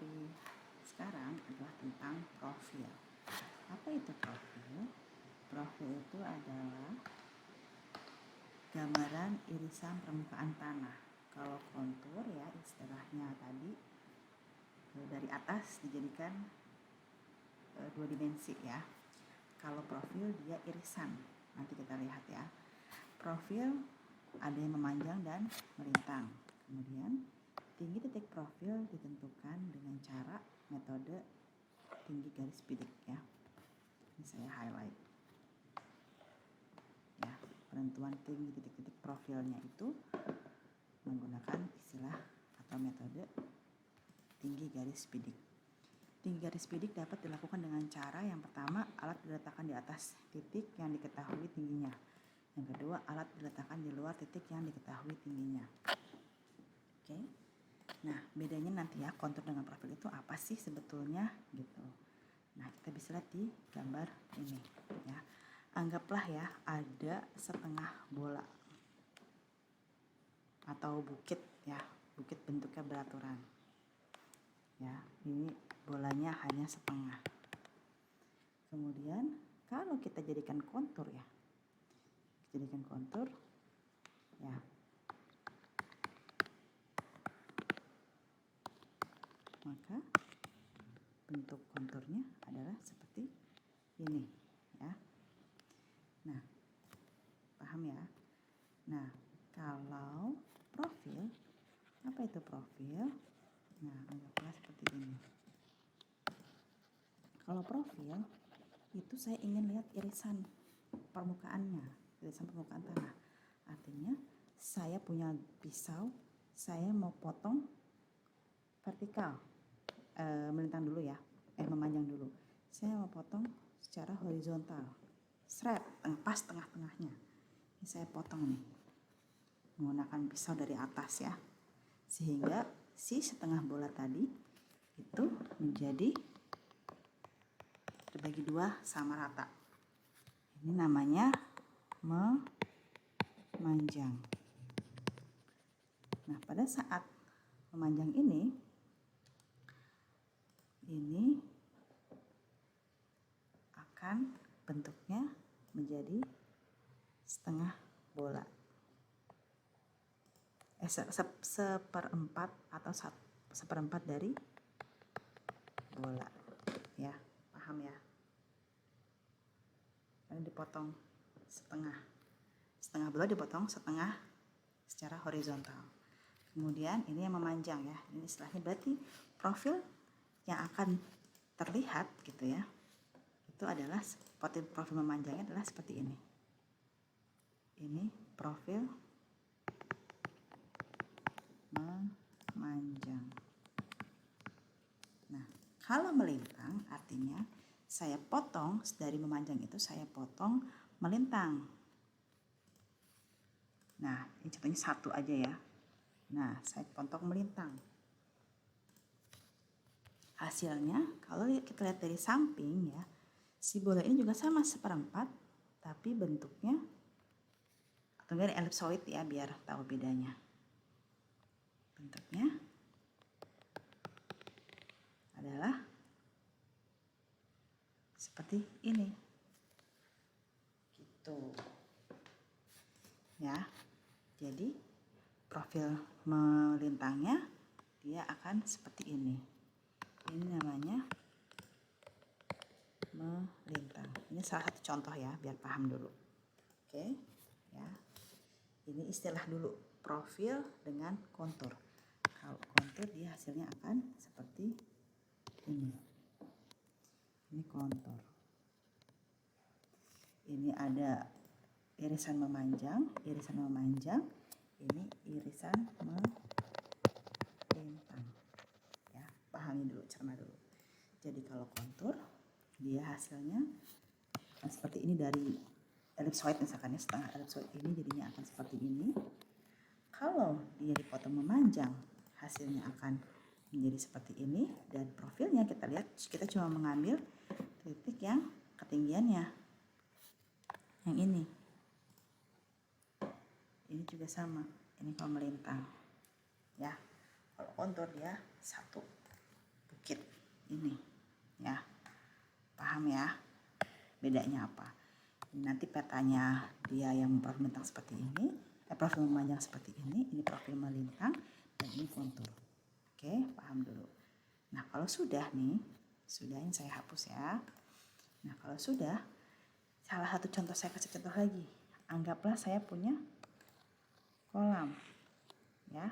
materi sekarang adalah tentang profil. Apa itu profil? Profil itu adalah gambaran irisan permukaan tanah. Kalau kontur ya istilahnya tadi dari atas dijadikan 2 dimensi ya. Kalau profil dia irisan. Nanti kita lihat ya. Profil ada yang memanjang dan melintang. Kemudian tinggi titik profil ditentukan dengan cara metode tinggi garis bidik ya. Ini saya highlight. Ya, penentuan tinggi titik-titik profilnya itu menggunakan istilah atau metode tinggi garis bidik. Tinggi garis bidik dapat dilakukan dengan cara yang pertama, alat diletakkan di atas titik yang diketahui tingginya. Yang kedua, alat diletakkan di luar titik yang diketahui tingginya. Oke. Nah, bedanya nanti ya kontur dengan profil itu apa sih sebetulnya gitu. Nah, kita bisa lihat di gambar ini ya. Anggaplah ya ada setengah bola atau bukit ya, bukit bentuknya beraturan. Ya, ini bolanya hanya setengah. Kemudian kalau kita jadikan kontur ya. Jadikan kontur ya. Maka bentuk konturnya adalah seperti ini ya. Nah, paham ya? Nah, kalau profil, apa itu profil? Nah, anggaplah seperti ini. Kalau profil itu saya ingin lihat irisan permukaannya, irisan permukaan tanah. Artinya saya punya pisau, saya mau potong vertikal, melintang dulu ya, memanjang dulu. Saya mau potong secara horizontal, pas tengah-tengahnya. Ini saya potong nih, menggunakan pisau dari atas ya, sehingga si setengah bola tadi itu menjadi dibagi dua sama rata. Ini namanya memanjang. Nah, pada saat memanjang ini akan bentuknya menjadi setengah bola. Seperempat atau seperempat dari bola. Ya, paham ya? Ini dipotong setengah. Setengah bola dipotong setengah secara horizontal. Kemudian ini yang memanjang ya. Ini istilahnya berarti profil yang akan terlihat gitu ya. Itu adalah seperti profil memanjangnya adalah seperti ini. Ini profil memanjang. Nah, kalau melintang artinya saya potong dari memanjang itu saya potong melintang. Nah, ini contohnya satu aja ya. Nah, saya potong melintang. Hasilnya kalau kita lihat dari samping ya, si bola ini juga sama seperempat, tapi bentuknya atau enggak ellipsoid ya biar tahu bedanya. Bentuknya adalah seperti ini. Gitu. Ya. Jadi profil melintangnya dia akan seperti ini. Ini namanya melintang. Ini salah satu contoh ya, biar paham dulu. Oke, ya. Ini istilah dulu, profil dengan kontur. Kalau kontur dia hasilnya akan seperti ini. Ini kontur. Ini ada irisan memanjang. Ini irisan melintang. Ya, pahami dulu, cerna dulu. Jadi kalau kontur dia hasilnya seperti ini dari ellipsoid misalkan ya, setengah ellipsoid ini jadinya akan seperti ini. Kalau dia dipotong memanjang hasilnya akan menjadi seperti ini, dan profilnya kita lihat kita cuma mengambil titik yang ketinggiannya yang ini juga sama, ini kalau melintang ya. Kalau kontur dia satu bukit ini ya. Paham ya bedanya apa? Nanti petanya dia yang profil melintang seperti ini, profil memanjang seperti ini profil melintang, dan ini kontur. Oke, paham dulu. Nah kalau sudah nih, sudah ini saya hapus ya. Nah kalau sudah, salah satu contoh, saya kasih contoh lagi. Anggaplah saya punya kolam ya.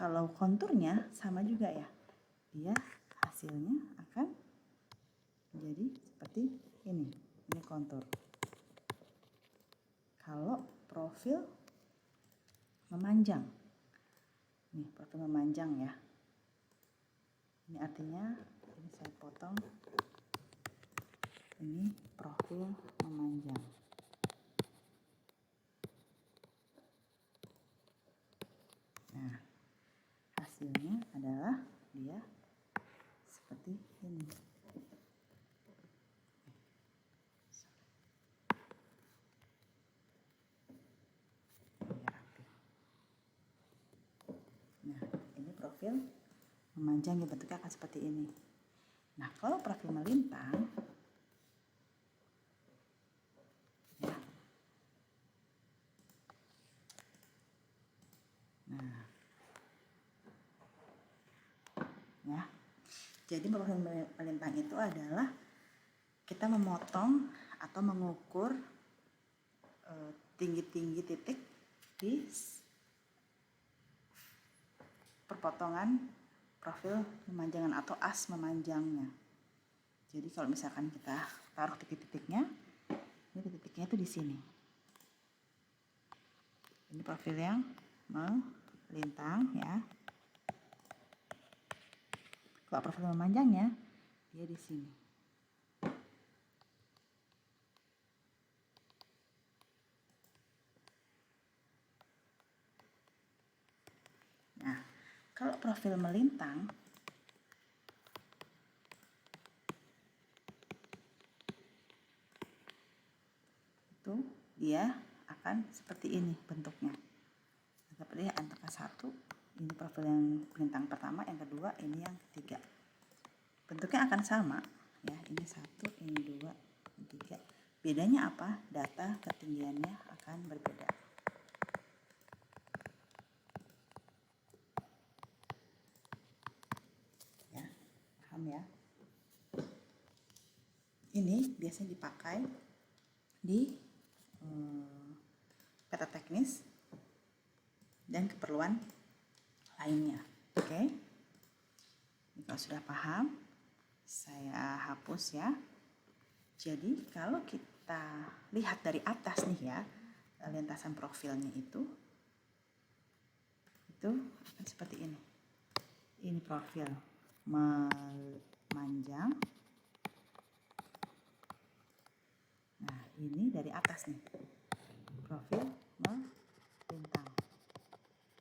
Kalau konturnya sama juga ya, dia hasilnya akan menjadi seperti ini kontur. Kalau profil memanjang, nih profil memanjang ya, ini artinya ini saya potong, ini profil memanjang. Nah hasilnya adalah dia seperti ini. Nah ini profil memanjang, ya bentuknya akan seperti ini. Nah kalau profil melintang ya, nah ya, jadi profil melintang itu adalah kita memotong atau mengukur tinggi-tinggi titik di perpotongan profil memanjangan atau as memanjangnya. Jadi kalau misalkan kita taruh titik-titiknya, ini titiknya itu di sini. Ini profil yang melintang ya. Kalau profil memanjangnya dia di sini. Nah, kalau profil melintang itu dia akan seperti ini bentuknya. Seperti antara satu, ini profil yang melintang pertama, yang kedua, ini yang ketiga. Bentuknya akan sama ya, ini satu, ini dua, ini tiga. Bedanya apa? Data ketinggiannya akan berbeda. Ya, paham ya? Ini biasanya dipakai di peta teknis dan keperluan lainnya. Oke? Kalau sudah paham, saya hapus ya. Jadi kalau kita lihat dari atas nih ya, lintasan profilnya itu akan seperti ini. Ini profil memanjang. Nah ini dari atas nih, profil melintang.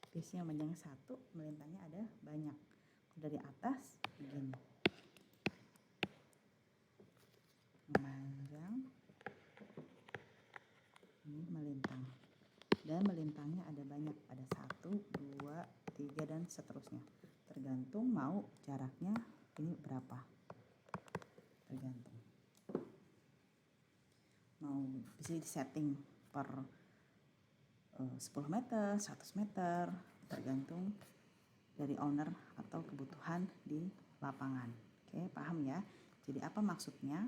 Biasanya memanjang satu, melintangnya ada banyak. Dari atas begini, memanjang, ini melintang, dan melintangnya ada banyak, ada 1, 2, 3 dan seterusnya, tergantung mau jaraknya ini berapa, tergantung mau bisa disetting per 10 meter, 100 meter, tergantung dari owner atau kebutuhan di lapangan. Oke, paham ya? Jadi apa maksudnya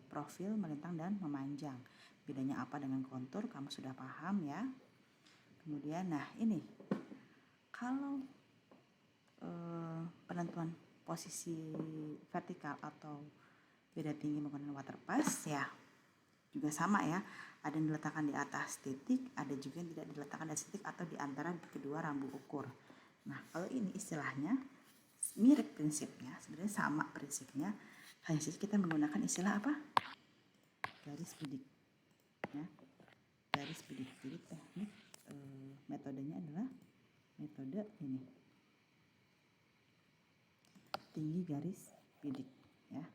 profil melintang dan memanjang? Bedanya apa dengan kontur? Kamu sudah paham ya? Kemudian, nah ini kalau penentuan posisi vertikal atau beda tinggi menggunakan water pass ya juga sama ya. Ada yang diletakkan di atas titik, ada juga yang tidak diletakkan di titik atau di antara kedua rambu ukur. Nah, kalau ini istilahnya mirip prinsipnya, sebenarnya sama prinsipnya, hanya saja kita menggunakan istilah apa? Garis bidik. Ya, garis bidik. Jadi teknik metodenya adalah metode ini, tinggi garis bidik. Ya,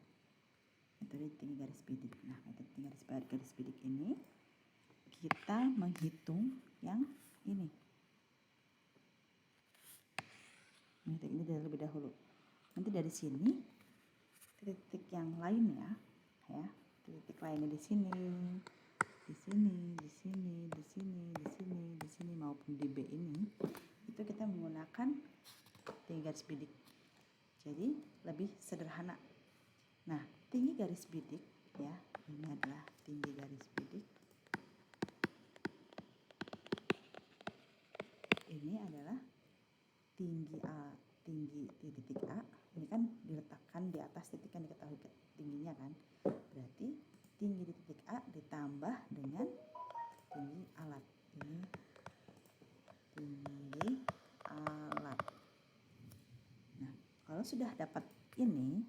metode tinggi garis bidik. Nah, metode tinggi garis bidik ini kita menghitung yang ini. Titik ini terlebih dahulu. Nanti dari sini titik yang lainnya ya, titik lainnya di sini, di sini, di sini, di sini, di sini, di sini maupun di B ini, itu kita menggunakan tinggi garis bidik. Jadi lebih sederhana. Nah, tinggi garis bidik ya, ini adalah tinggi garis bidik. Ini adalah tinggi A, tinggi di titik A. Ini kan diletakkan di atas titik yang diketahui tingginya kan. Berarti tinggi di titik A ditambah dengan tinggi alat. Ini tinggi alat. Nah, kalau sudah dapat ini,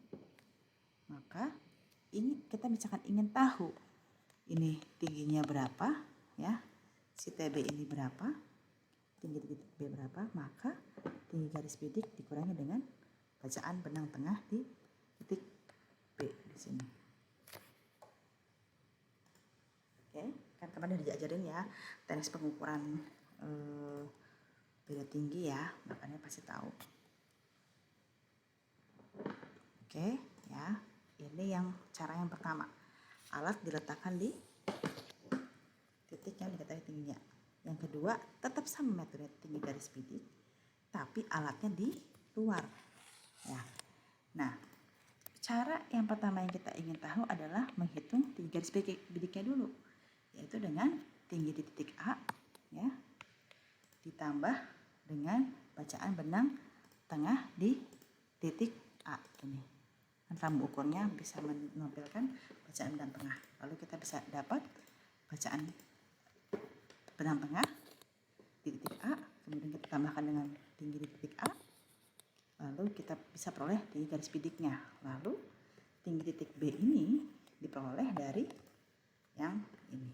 maka ini kita misalkan ingin tahu ini tingginya berapa ya, si TB ini berapa, tinggi di titik B berapa, maka tinggi garis bidik dikurangi dengan bacaan benang tengah di titik B di sini. Oke, kan kemarin udah diajarin ya teknik pengukuran beda tinggi ya, makanya pasti tahu. Oke ya, ini yang cara yang pertama, alat diletakkan di titik yang diketahui tingginya. Yang kedua, tetap sama metode tinggi garis bidik, tapi alatnya di luar ya. Nah, cara yang pertama yang kita ingin tahu adalah menghitung tinggi garis bidiknya dulu, yaitu dengan tinggi di titik A ya, ditambah dengan bacaan benang tengah di titik A ini. Rambu ukurnya bisa menampilkan bacaan benang tengah. Lalu kita bisa dapat bacaan benang tengah di titik A, kemudian kita tambahkan dengan tinggi di titik A, lalu kita bisa peroleh tinggi garis bidiknya. Lalu tinggi titik B ini diperoleh dari yang ini.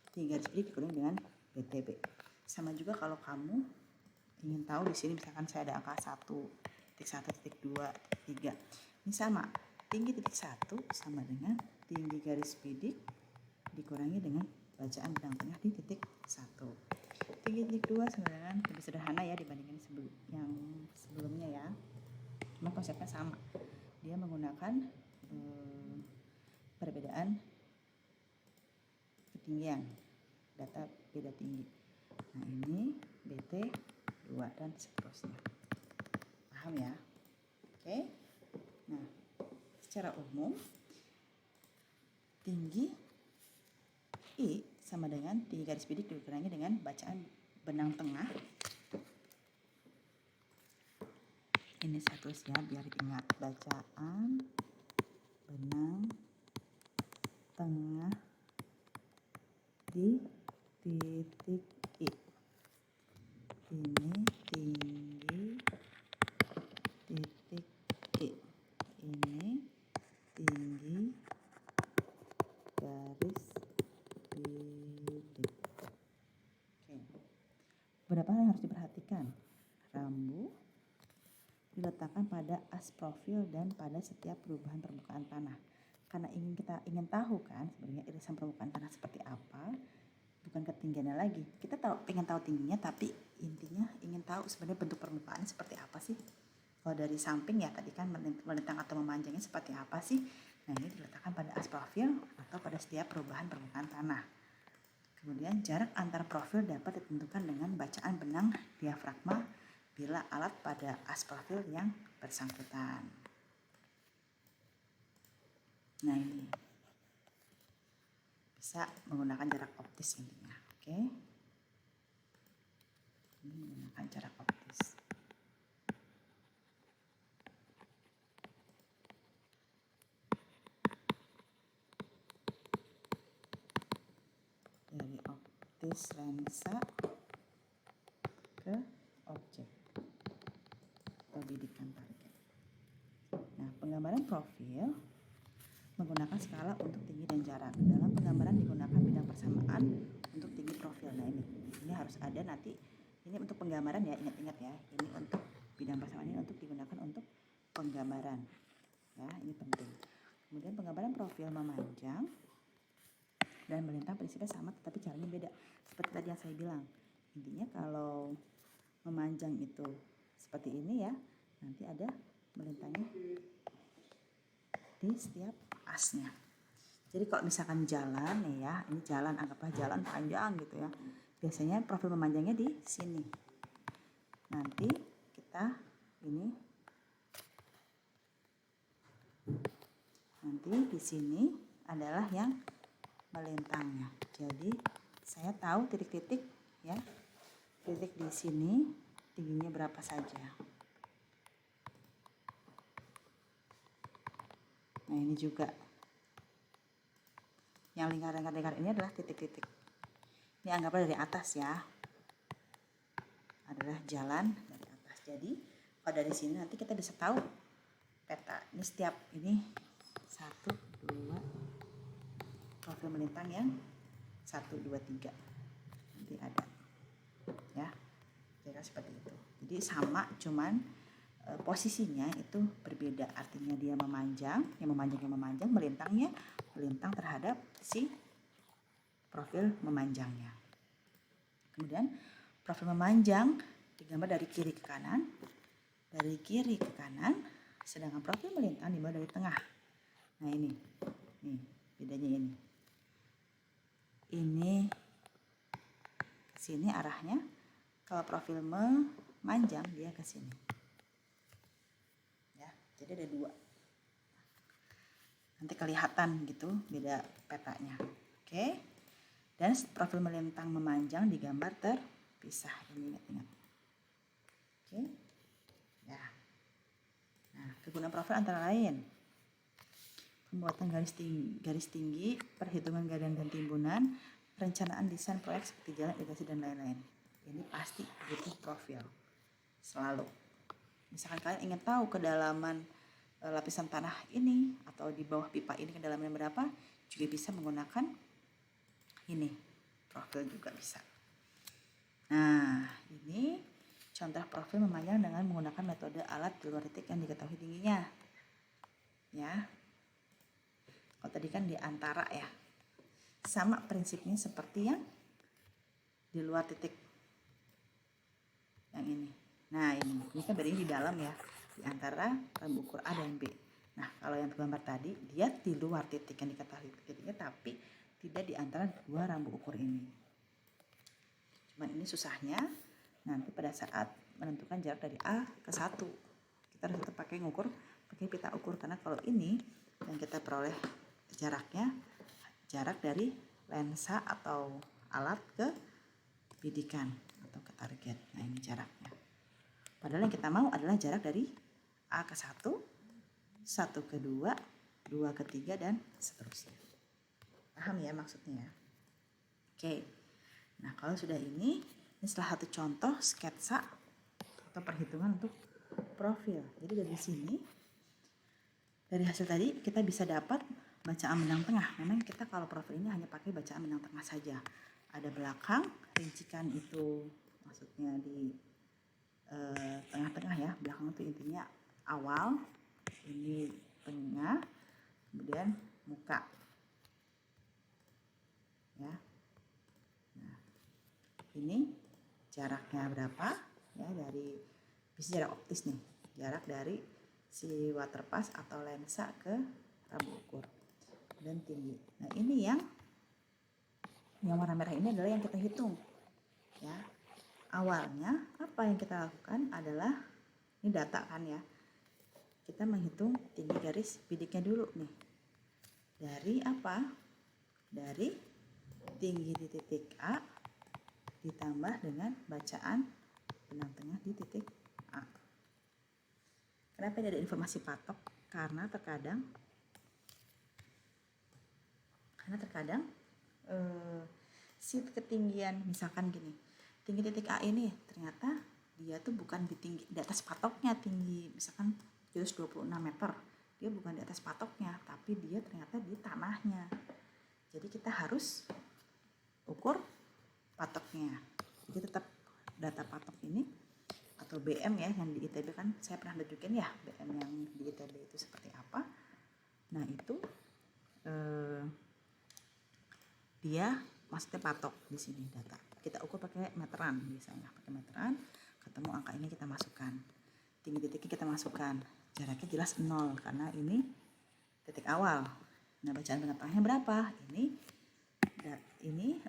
Tinggi garis bidik dikurangi dengan BTB. Sama juga kalau kamu ingin tahu di sini misalkan saya ada angka 1, titik 1, titik 2, titik 3. Ini sama, tinggi titik 1 sama dengan tinggi garis bidik dikurangi dengan bacaan benang tengah di titik 1. Tinggi titik 2 sebenarnya lebih sederhana ya dibandingkan yang sebelumnya ya. Cuma konsepnya sama. Dia menggunakan perbedaan ketinggian, data beda tinggi. Nah, ini BT 2 dan seterusnya. Paham ya? Oke. Nah, secara umum tinggi I sama dengan tinggi garis bidik dikurangi dengan bacaan benang tengah. Ini seterusnya biar diingat, bacaan benang tengah di titik I. Ini tinggi titik I. Ini tinggi garis bidik. Oke. Beberapa hal yang harus diperhatikan. Rambu diletakkan pada as profil dan pada setiap perubahan permukaan tanah. Karena kita ingin tahu kan sebenarnya irisan permukaan tanah seperti apa, bukan ketinggiannya lagi. Kita ingin tahu tingginya, tapi intinya ingin tahu sebenarnya bentuk permukaannya seperti apa sih. Kalau dari samping ya tadi kan melintang atau memanjangnya seperti apa sih. Nah, ini diletakkan pada as profil atau pada setiap perubahan permukaan tanah. Kemudian jarak antar profil dapat ditentukan dengan bacaan benang diafragma bila alat pada as profil yang bersangkutan. Nah, ini bisa menggunakan jarak optis intinya. Oke. Ini menggunakan jarak optis. Dari optis lensa ke objek atau bidikan target. Nah, penggambaran profil menggunakan skala untuk tinggi dan jarak. Dalam penggambaran digunakan bidang persamaan untuk tinggi profil. Nah, ini harus ada nanti. Ini untuk penggambaran ya, ingat-ingat ya. Ini untuk bidang persamaan, ini untuk digunakan untuk penggambaran. Ya, ini penting. Kemudian penggambaran profil memanjang Dan melintang prinsipnya sama tetapi caranya beda. Seperti tadi yang saya bilang. Intinya kalau memanjang itu seperti ini ya, nanti ada melintangnya di setiap asnya. Jadi kalau misalkan jalan nih ya, ini jalan, anggaplah jalan panjang gitu ya. Biasanya profil memanjangnya di sini. Nanti kita ini, nanti di sini adalah yang melintangnya. Jadi saya tahu titik-titik ya, titik di sini tingginya berapa saja. Nah ini juga, yang lingkaran-lingkaran ini adalah titik-titik. Ini anggaplah dari atas ya, adalah jalan dari atas. Jadi kalau dari sini nanti kita bisa tahu peta. Ini setiap ini 1, 2, profil melintang yang 1, 2, 3 nanti ada ya, kira seperti itu. Jadi sama, cuman posisinya itu berbeda, artinya dia memanjang, yang memanjang, melintangnya melintang terhadap si profil memanjangnya. Kemudian profil memanjang digambar dari kiri ke kanan, sedangkan profil melintang digambar dari tengah. Nah ini, nih bedanya ini. Ini ke sini arahnya, kalau profil memanjang dia ke sini. Ya, jadi ada 2. Nanti kelihatan gitu beda petanya. Oke. Dan profil melintang memanjang digambar terpisah. Ini ingat-ingat. Oke. Ya. Nah, kegunaan profil antara lain pembuatan garis tinggi, perhitungan gadian dan timbunan, perencanaan desain proyek seperti jalan, irigasi dan lain-lain. Ini pasti butuh profil. Selalu. Misalkan kalian ingin tahu kedalaman lapisan tanah ini atau di bawah pipa ini kedalamannya berapa, juga bisa menggunakan ini, profil juga bisa. Nah, ini contoh profil memanjang dengan menggunakan metode alat di luar titik yang diketahui tingginya. Ya. Kalau tadi kan di antara ya. Sama prinsipnya seperti yang di luar titik. Yang ini. Nah, ini kan bedanya di dalam ya, di antara rambu ukur A dan B. Nah, kalau yang gambar tadi dia di luar titik yang diketahui titiknya, tapi tidak di antara 2 rambu ukur ini. Cuman ini susahnya nanti pada saat menentukan jarak dari A ke 1. Kita harus tetap pakai pita ukur, karena kalau ini yang kita peroleh jaraknya jarak dari lensa atau alat ke bidikan atau ke target. Nah, ini jaraknya. Padahal yang kita mau adalah jarak dari A ke 1, 1 ke 2, 2 ke 3 dan seterusnya. Paham ya maksudnya ya? Oke. Nah, kalau sudah ini salah satu contoh sketsa atau perhitungan untuk profil. Jadi dari sini, dari hasil tadi kita bisa dapat bacaan benang tengah. Memang kita kalau profil ini hanya pakai bacaan benang tengah saja. Ada belakang, rincikan itu maksudnya di tengah-tengah ya. Belakang itu intinya awal, ini tengah, kemudian muka. Ya. Nah, ini jaraknya berapa? Ya, dari bisa jarak optis nih. Jarak dari si waterpass atau lensa ke rambu ukur dan tinggi. Nah, ini yang warna merah ini adalah yang kita hitung. Ya. Awalnya apa yang kita lakukan adalah ini data kan ya. Kita menghitung tinggi garis bidiknya dulu nih. Dari apa? Dari tinggi di titik A ditambah dengan bacaan benang tengah di titik A. Kenapa ada informasi patok? Karena terkadang si ketinggian, misalkan gini, tinggi titik A ini ternyata dia tuh bukan di atas patoknya, tinggi misalkan 26 meter, dia bukan di atas patoknya, tapi dia ternyata di tanahnya. Jadi kita harus ukur patoknya. Jadi tetap data patok ini atau BM ya, yang di ITB kan saya pernah tunjukin ya BM yang di ITB itu seperti apa. Nah, itu dia maksudnya patok di sini data. Kita ukur pakai meteran misalnya, pakai meteran, ketemu angka ini kita masukkan. Tinggi titiknya kita masukkan. Jaraknya jelas 0 karena ini titik awal. Nah, bacaan benang tengahnya berapa? Ini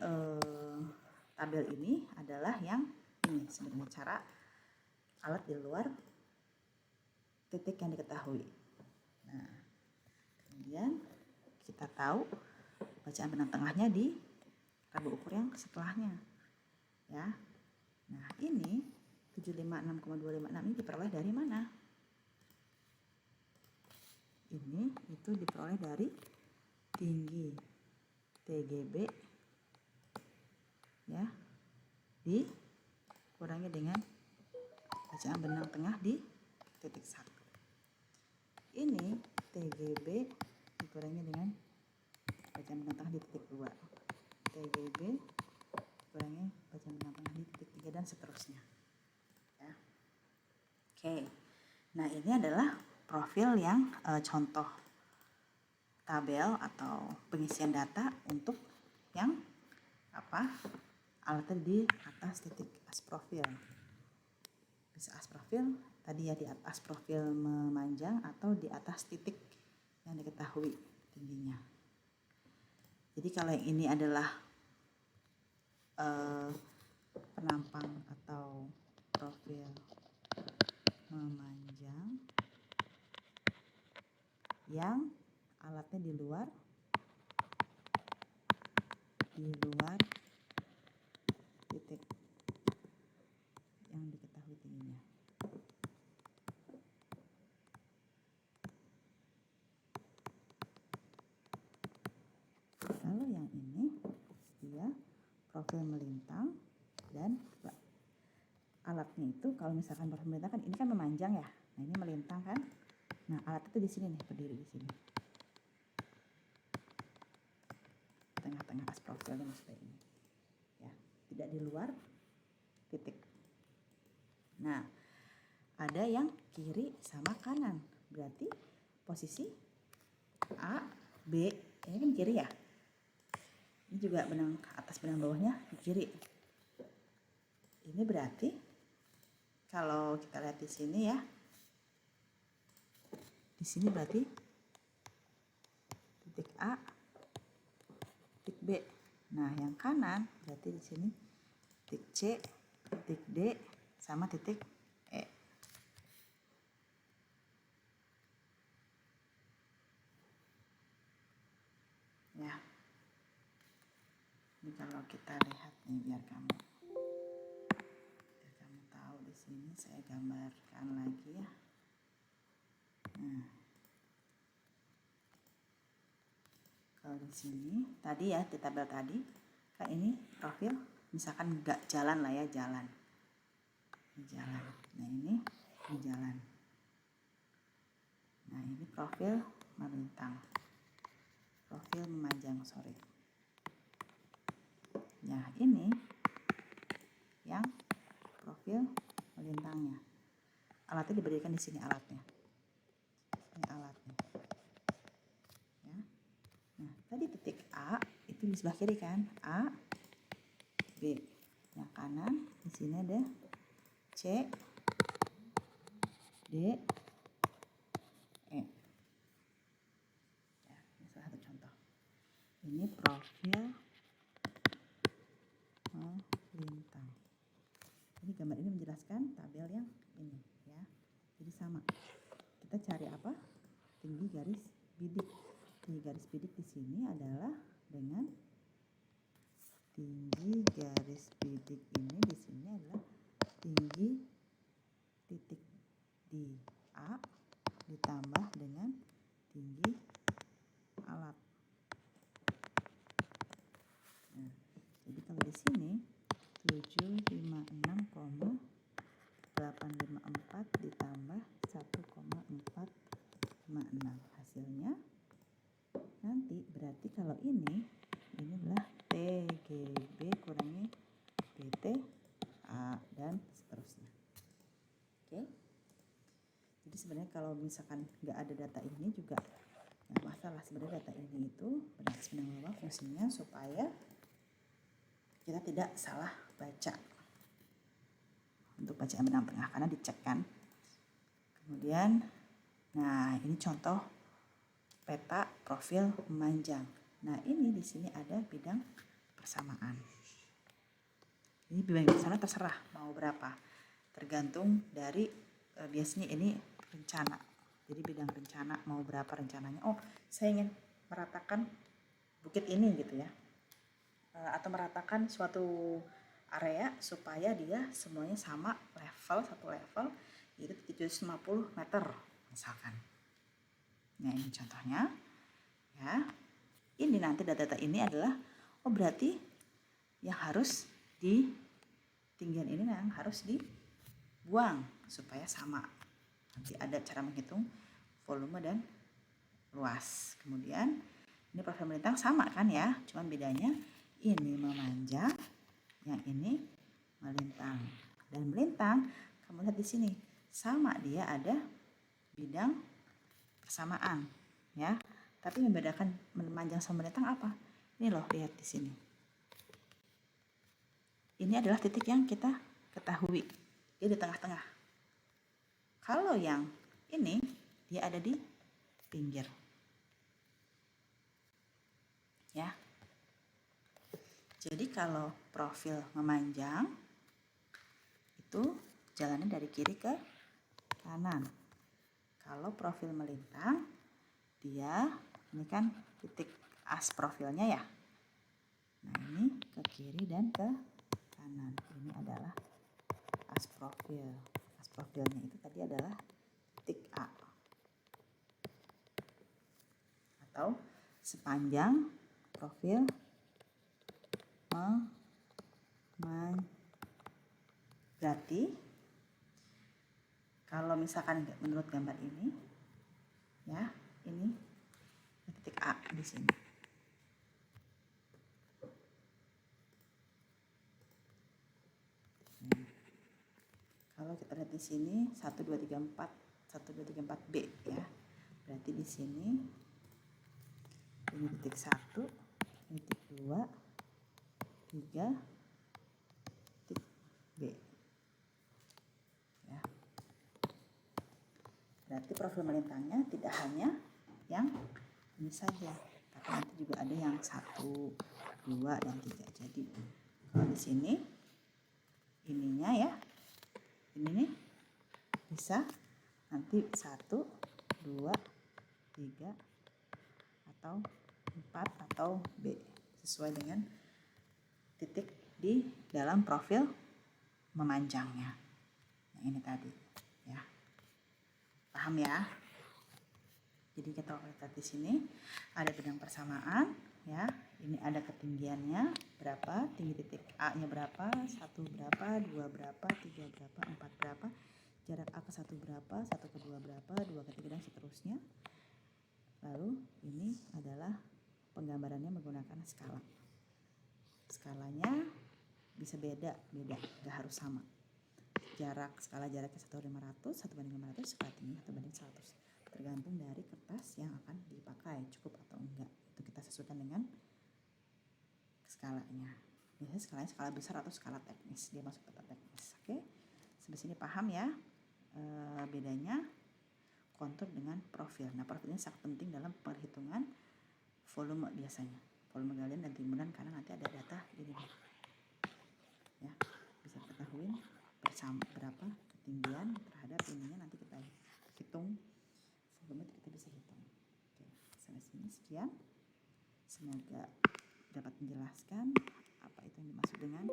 tabel ini adalah yang ini sebenarnya cara alat di luar titik yang diketahui. Nah, kemudian kita tahu bacaan benang tengahnya di tabel ukur yang setelahnya, ya. Nah, ini 756,256 ini diperoleh dari mana? Itu diperoleh dari tinggi TGB, ya, dikurangi dengan bacaan benang tengah di titik 1. Ini TGB dikurangi dengan bacaan benang tengah di titik 2. TGB dikurangi bacaan benang tengah di titik 3 dan seterusnya, ya. Oke. Nah, ini adalah profil yang contoh tabel atau pengisian data untuk yang alatnya di atas titik as profil. Bisa as profil tadi ya, di atas profil memanjang atau di atas titik yang diketahui tingginya. Jadi kalau yang ini adalah penampang atau profil memanjang yang alatnya di luar titik yang diketahui tingginya. Kalau yang ini dia profil melintang dan alatnya itu kalau misalkan profil melintang kan ini kan memanjang ya. Nah, ini melintang kan. Nah, alat itu di sini nih, berdiri di sini. Tengah-tengah as profilnya maksudnya ini. Ya, tidak di luar titik. Nah, ada yang kiri sama kanan. Berarti posisi A, B, ini kan kiri ya. Ini juga benang atas benang bawahnya di kiri. Ini berarti kalau kita lihat di sini ya. Di sini berarti titik A, titik B. Nah, yang kanan berarti di sini titik C, titik D, sama titik E. Ya. Ini kalau kita lihat nih, biar kamu tahu di sini saya gambarkan lagi ya. Nah, kalau di sini tadi ya, di tabel tadi kan ini profil misalkan nggak jalan lah ya, jalan. Nah, ini jalan. Nah, ini profil melintang, profil memanjang, sorry. Nah, ini yang profil melintangnya. Alatnya diberikan di sini alatnya. Ini alatnya. Ya. Nah, tadi titik A itu di sebelah kiri kan, A, B. Yang kanan di sini ada C, D, E. Ya, ini salah satu contoh. Ini profil melintang. Ini gambar ini menjelaskan tabel yang ini ya. Jadi sama. Kita cari apa? Tinggi garis bidik. Tinggi garis bidik di sini adalah dengan tinggi garis bidik ini di sini adalah tinggi titik di A ditambah dengan tinggi alat. Nah, jadi kalau di sini 756,854 ditambah 1,456. Hasilnya nanti berarti kalau ini adalah TGB kurangi PTA dan seterusnya. Oke. Jadi sebenarnya kalau misalkan nggak ada data ini juga nggak masalah. salah. Sebenarnya data ini itu beratas benang bawah fungsinya supaya kita tidak salah baca untuk bacaan benang tengah karena dicek kan. Kemudian, nah ini contoh peta profil memanjang. Nah ini di sini ada bidang persamaan. Ini bidang persamaan terserah mau berapa, tergantung dari biasanya ini rencana. Jadi bidang rencana mau berapa rencananya. Oh, saya ingin meratakan bukit ini gitu ya, atau meratakan suatu area supaya dia semuanya sama level, satu level, itu 750 meter misalkan. Nah ini contohnya ya. Ini nanti data ini adalah, oh berarti yang harus di tinggian ini yang harus dibuang supaya sama. Nanti ada cara menghitung volume dan luas. Kemudian ini profil melintang sama kan ya, cuman bedanya ini memanjang, yang ini melintang. Dan melintang, kamu lihat di sini, sama dia ada bidang persamaan ya. Tapi membedakan memanjang sama melintang apa? Ini loh, lihat di sini. Ini adalah titik yang kita ketahui, dia di tengah-tengah. Kalau yang ini dia ada di pinggir. Ya. Jadi kalau profil memanjang itu jalannya dari kiri ke kanan. Kalau profil melintang, dia ini kan titik as profilnya ya. Nah ini ke kiri dan ke kanan. Ini adalah as profil. As profilnya itu tadi adalah titik A. Atau sepanjang profil berarti kalau misalkan menurut gambar ini ya, ini titik A di sini. Kalau kita lihat di sini 1 2 3 4 1 2 3 4 B ya. Berarti di sini ini titik 1, ini titik 2, 3, titik B. Ya. Berarti profil melintangnya tidak hanya yang ini saja, tapi nanti juga ada yang 1, 2, dan 3. Jadi kalau di sini ininya ya, ini nih bisa nanti 1, 2, 3, atau 4 atau B sesuai dengan titik di dalam profil memanjangnya. Nah ini tadi ya, paham ya? Jadi kita lihat di sini ada bidang persamaan ya. Ini ada ketinggiannya berapa, tinggi titik A-nya berapa, 1 berapa, 2 berapa, 3 berapa, 4 berapa, jarak A ke 1 berapa, 1 ke 2 berapa, 2 ke 3 dan seterusnya. Lalu ini adalah penggambarannya menggunakan skala. Skalanya bisa beda, nggak harus sama. Skala jaraknya 1/500, 1/500, skala tingginya 1/100. Tergantung dari kertas yang akan dipakai, cukup atau enggak. Itu kita sesuaikan dengan skalanya. Biasanya skalanya skala besar atau skala teknis, dia masuk peta teknis. Oke, sampai sini paham ya bedanya kontur dengan profil. Nah profil ini sangat penting dalam perhitungan volume biasanya, volume galian dan timbunan, karena nanti ada data ini ya, bisa ketahui bersama berapa ketinggian terhadap ininya, nanti kita hitung volume, kita bisa hitung. Oke, sampai sini sekian. Semoga dapat menjelaskan apa itu yang dimaksud dengan